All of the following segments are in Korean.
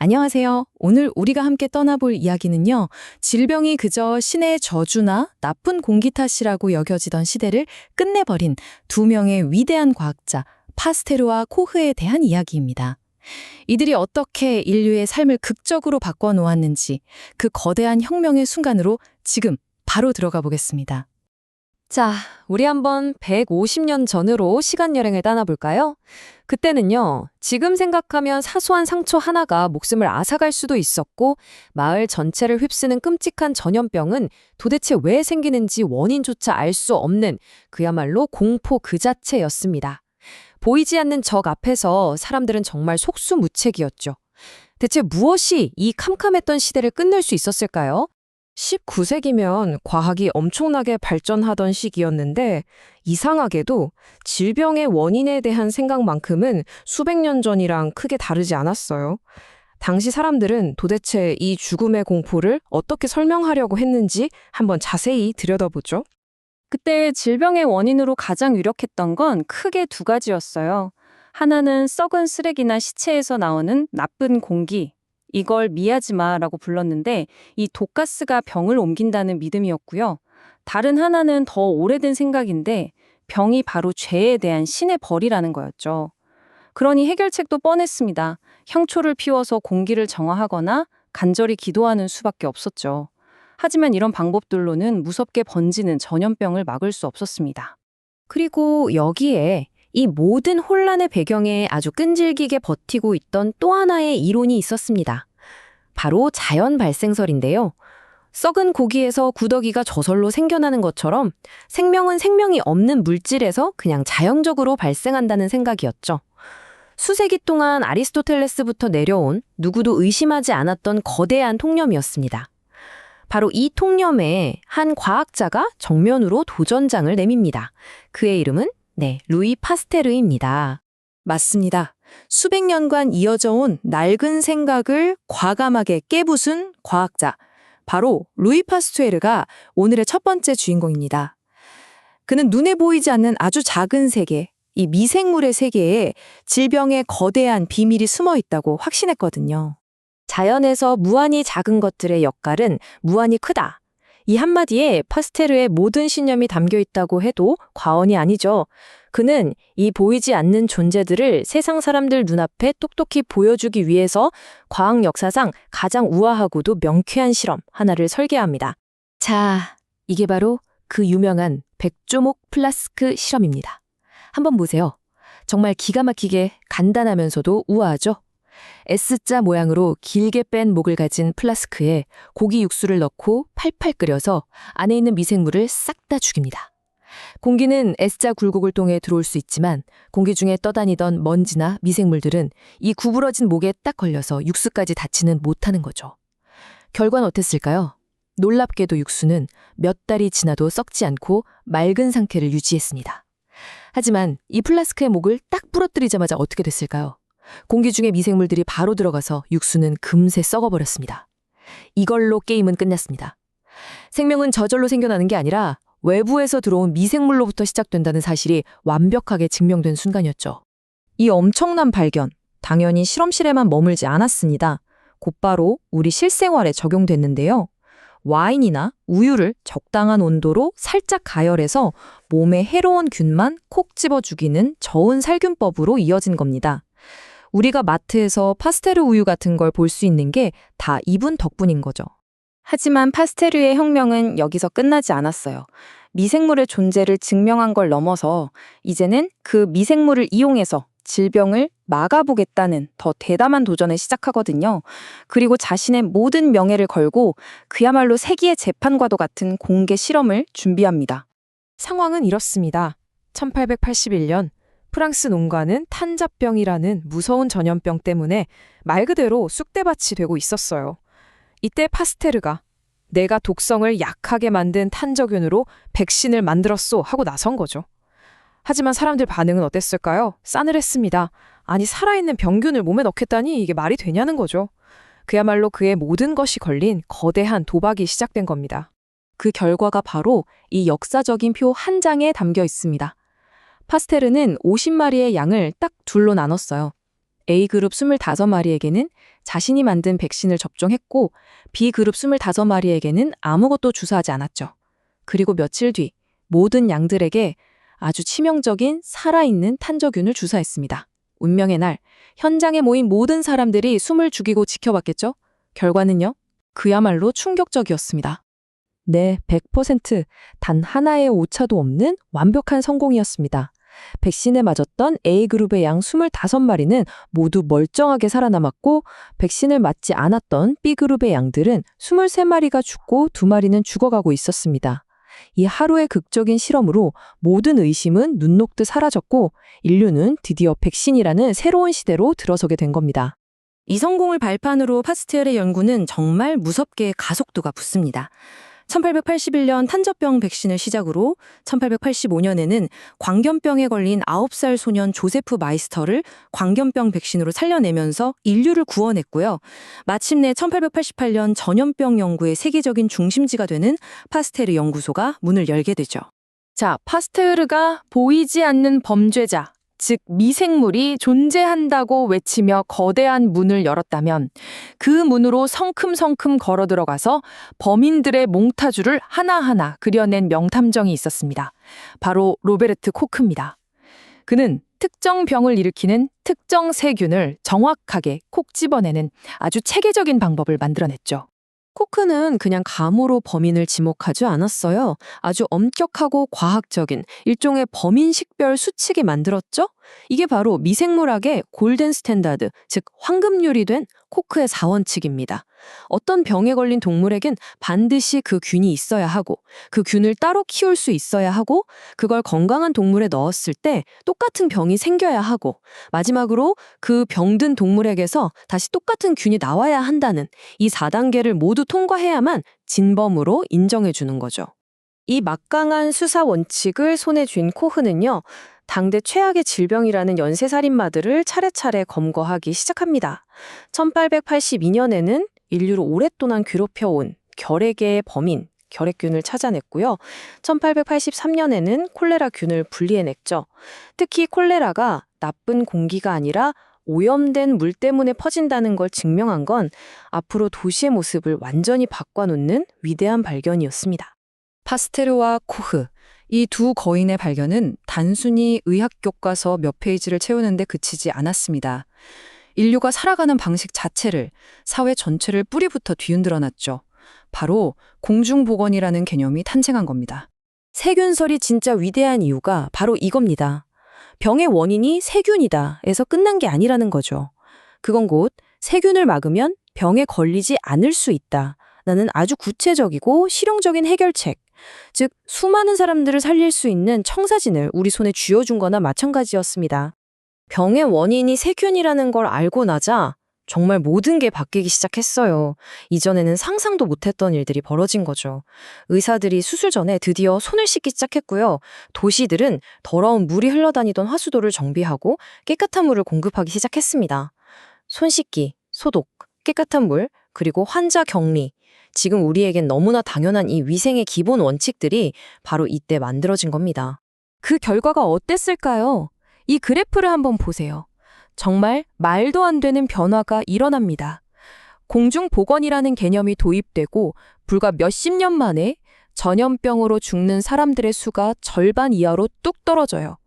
안녕하세요. 오늘 우리가 함께 떠나볼 이야기는요. 질병이 그저 신의 저주나 나쁜 공기 탓이라고 여겨지던 시대를 끝내버린 두 명의 위대한 과학자 파스테르와 코흐에 대한 이야기입니다. 이들이 어떻게 인류의 삶을 극적으로 바꿔놓았는지 그 거대한 혁명의 순간으로 지금 바로 들어가 보겠습니다. 자, 우리 한번 150년 전으로 시간여행을 떠나볼까요? 그때는요, 지금 생각하면 사소한 상처 하나가 목숨을 앗아갈 수도 있었고, 마을 전체를 휩쓰는 끔찍한 전염병은 도대체 왜 생기는지 원인조차 알 수 없는 그야말로 공포 그 자체였습니다. 보이지 않는 적 앞에서 사람들은 정말 속수무책이었죠. 대체 무엇이 이 캄캄했던 시대를 끝낼 수 있었을까요? 19세기면 과학이 엄청나게 발전하던 시기였는데 이상하게도 질병의 원인에 대한 생각만큼은 수백 년 전이랑 크게 다르지 않았어요. 당시 사람들은 도대체 이 죽음의 공포를 어떻게 설명하려고 했는지 한번 자세히 들여다보죠. 그때 질병의 원인으로 가장 유력했던 건 크게 두 가지였어요. 하나는 썩은 쓰레기나 시체에서 나오는 나쁜 공기, 이걸 미아지마라고 불렀는데 이 독가스가 병을 옮긴다는 믿음이었고요. 다른 하나는 더 오래된 생각인데 병이 바로 죄에 대한 신의 벌이라는 거였죠. 그러니 해결책도 뻔했습니다. 향초를 피워서 공기를 정화하거나 간절히 기도하는 수밖에 없었죠. 하지만 이런 방법들로는 무섭게 번지는 전염병을 막을 수 없었습니다. 그리고 여기에 이 모든 혼란의 배경에 아주 끈질기게 버티고 있던 또 하나의 이론이 있었습니다. 바로 자연 발생설인데요. 썩은 고기에서 구더기가 저절로 생겨나는 것처럼 생명은 생명이 없는 물질에서 그냥 자연적으로 발생한다는 생각이었죠. 수세기 동안 아리스토텔레스부터 내려온 누구도 의심하지 않았던 거대한 통념이었습니다. 바로 이 통념에 한 과학자가 정면으로 도전장을 내밉니다. 그의 이름은 루이 파스테르입니다. 맞습니다. 수백 년간 이어져 온 낡은 생각을 과감하게 깨부순 과학자, 바로 루이 파스테르가 오늘의 첫 번째 주인공입니다. 그는 눈에 보이지 않는 아주 작은 세계, 이 미생물의 세계에 질병의 거대한 비밀이 숨어 있다고 확신했거든요. 자연에서 무한히 작은 것들의 역할은 무한히 크다. 이 한마디에 파스테르의 모든 신념이 담겨 있다고 해도 과언이 아니죠. 그는 이 보이지 않는 존재들을 세상 사람들 눈앞에 똑똑히 보여주기 위해서 과학 역사상 가장 우아하고도 명쾌한 실험 하나를 설계합니다. 자, 이게 바로 그 유명한 백조목 플라스크 실험입니다. 한번 보세요. 정말 기가 막히게 간단하면서도 우아하죠? S자 모양으로 길게 뺀 목을 가진 플라스크에 고기 육수를 넣고 팔팔 끓여서 안에 있는 미생물을 싹 다 죽입니다. 공기는 S자 굴곡을 통해 들어올 수 있지만 공기 중에 떠다니던 먼지나 미생물들은 이 구부러진 목에 딱 걸려서 육수까지 닿지는 못하는 거죠. 결과는 어땠을까요? 놀랍게도 육수는 몇 달이 지나도 썩지 않고 맑은 상태를 유지했습니다. 하지만 이 플라스크의 목을 딱 부러뜨리자마자 어떻게 됐을까요? 공기 중에 미생물들이 바로 들어가서 육수는 금세 썩어버렸습니다. 이걸로 게임은 끝났습니다. 생명은 저절로 생겨나는 게 아니라 외부에서 들어온 미생물로부터 시작된다는 사실이 완벽하게 증명된 순간이었죠. 이 엄청난 발견, 당연히 실험실에만 머물지 않았습니다. 곧바로 우리 실생활에 적용됐는데요. 와인이나 우유를 적당한 온도로 살짝 가열해서 몸에 해로운 균만 콕 집어 죽이는 저온 살균법으로 이어진 겁니다. 우리가 마트에서 파스테르 우유 같은 걸 볼 수 있는 게 다 이분 덕분인 거죠. 하지만 파스테르의 혁명은 여기서 끝나지 않았어요. 미생물의 존재를 증명한 걸 넘어서 이제는 그 미생물을 이용해서 질병을 막아보겠다는 더 대담한 도전을 시작하거든요. 그리고 자신의 모든 명예를 걸고 그야말로 세기의 재판과도 같은 공개 실험을 준비합니다. 상황은 이렇습니다. 1881년 프랑스 농가는 탄자병이라는 무서운 전염병 때문에 말 그대로 쑥대밭이 되고 있었어요. 이때 파스테르가 내가 독성을 약하게 만든 탄저균으로 백신을 만들었소 하고 나선 거죠. 하지만 사람들 반응은 어땠을까요? 싸늘했습니다. 아니 살아있는 병균을 몸에 넣겠다니 이게 말이 되냐는 거죠. 그야말로 그의 모든 것이 걸린 거대한 도박이 시작된 겁니다. 그 결과가 바로 이 역사적인 표 한 장에 담겨 있습니다. 파스테르는 50마리의 양을 딱 둘로 나눴어요. A그룹 25마리에게는 자신이 만든 백신을 접종했고 B그룹 25마리에게는 아무것도 주사하지 않았죠. 그리고 며칠 뒤 모든 양들에게 아주 치명적인 살아있는 탄저균을 주사했습니다. 운명의 날, 현장에 모인 모든 사람들이 숨을 죽이고 지켜봤겠죠? 결과는요? 그야말로 충격적이었습니다. 네, 100% 단 하나의 오차도 없는 완벽한 성공이었습니다. 백신에 맞았던 A그룹의 양 25마리는 모두 멀쩡하게 살아남았고 백신을 맞지 않았던 B그룹의 양들은 23마리가 죽고 2마리는 죽어가고 있었습니다. 이 하루의 극적인 실험으로 모든 의심은 눈 녹듯 사라졌고 인류는 드디어 백신이라는 새로운 시대로 들어서게 된 겁니다. 이 성공을 발판으로 파스테르의 연구는 정말 무섭게 가속도가 붙습니다. 1881년 탄저병 백신을 시작으로 1885년에는 광견병에 걸린 9살 소년 조세프 마이스터를 광견병 백신으로 살려내면서 인류를 구원했고요. 마침내 1888년 전염병 연구의 세계적인 중심지가 되는 파스테르 연구소가 문을 열게 되죠. 자, 파스테르가 보이지 않는 범죄자, 즉 미생물이 존재한다고 외치며 거대한 문을 열었다면 그 문으로 성큼성큼 걸어 들어가서 범인들의 몽타주를 하나하나 그려낸 명탐정이 있었습니다. 바로 로베르트 코크입니다. 그는 특정 병을 일으키는 특정 세균을 정확하게 콕 집어내는 아주 체계적인 방법을 만들어냈죠. 코크는 그냥 감으로 범인을 지목하지 않았어요. 아주 엄격하고 과학적인 일종의 범인 식별 수칙이 만들었죠. 이게 바로 미생물학의 골든 스탠다드, 즉 황금률이 된 코크의 4원칙입니다. 어떤 병에 걸린 동물에겐 반드시 그 균이 있어야 하고 그 균을 따로 키울 수 있어야 하고 그걸 건강한 동물에 넣었을 때 똑같은 병이 생겨야 하고 마지막으로 그 병든 동물에게서 다시 똑같은 균이 나와야 한다는 이 4단계를 모두 통과해야만 진범으로 인정해 주는 거죠. 이 막강한 수사 원칙을 손에 쥔 코흐는요. 당대 최악의 질병이라는 연쇄살인마들을 차례차례 검거하기 시작합니다. 1882년에는 인류를 오랫동안 괴롭혀온 결핵의 범인, 결핵균을 찾아냈고요. 1883년에는 콜레라균을 분리해냈죠. 특히 콜레라가 나쁜 공기가 아니라 오염된 물 때문에 퍼진다는 걸 증명한 건 앞으로 도시의 모습을 완전히 바꿔놓는 위대한 발견이었습니다. 파스테르와 코흐, 이 두 거인의 발견은 단순히 의학 교과서 몇 페이지를 채우는데 그치지 않았습니다. 인류가 살아가는 방식 자체를, 사회 전체를 뿌리부터 뒤흔들어 놨죠. 바로 공중보건이라는 개념이 탄생한 겁니다. 세균설이 진짜 위대한 이유가 바로 이겁니다. 병의 원인이 세균이다 에서 끝난 게 아니라는 거죠. 그건 곧 세균을 막으면 병에 걸리지 않을 수 있다 라는 아주 구체적이고 실용적인 해결책, 즉 수많은 사람들을 살릴 수 있는 청사진을 우리 손에 쥐어준 거나 마찬가지였습니다. 병의 원인이 세균이라는 걸 알고 나자 정말 모든 게 바뀌기 시작했어요. 이전에는 상상도 못했던 일들이 벌어진 거죠. 의사들이 수술 전에 드디어 손을 씻기 시작했고요. 도시들은 더러운 물이 흘러다니던 하수도를 정비하고 깨끗한 물을 공급하기 시작했습니다. 손 씻기, 소독, 깨끗한 물, 그리고 환자 격리. 지금 우리에겐 너무나 당연한 이 위생의 기본 원칙들이 바로 이때 만들어진 겁니다. 그 결과가 어땠을까요? 이 그래프를 한번 보세요. 정말 말도 안 되는 변화가 일어납니다. 공중보건이라는 개념이 도입되고 불과 몇십 년 만에 전염병으로 죽는 사람들의 수가 절반 이하로 뚝 떨어져요.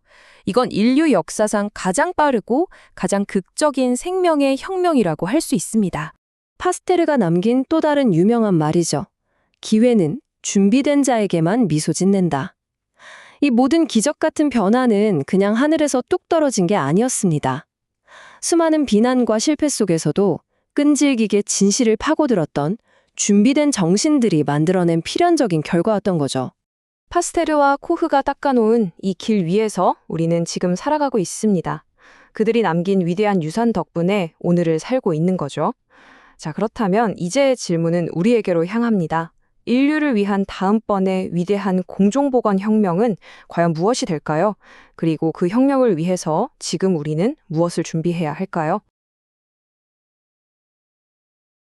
이건 인류 역사상 가장 빠르고 가장 극적인 생명의 혁명이라고 할 수 있습니다. 파스테르가 남긴 또 다른 유명한 말이죠. 기회는 준비된 자에게만 미소 짓는다. 이 모든 기적 같은 변화는 그냥 하늘에서 뚝 떨어진 게 아니었습니다. 수많은 비난과 실패 속에서도 끈질기게 진실을 파고들었던 준비된 정신들이 만들어낸 필연적인 결과였던 거죠. 파스테르와 코흐가 닦아놓은 이 길 위에서 우리는 지금 살아가고 있습니다. 그들이 남긴 위대한 유산 덕분에 오늘을 살고 있는 거죠. 자, 그렇다면 이제의 질문은 우리에게로 향합니다. 인류를 위한 다음번의 위대한 공중보건 혁명은 과연 무엇이 될까요? 그리고 그 혁명을 위해서 지금 우리는 무엇을 준비해야 할까요?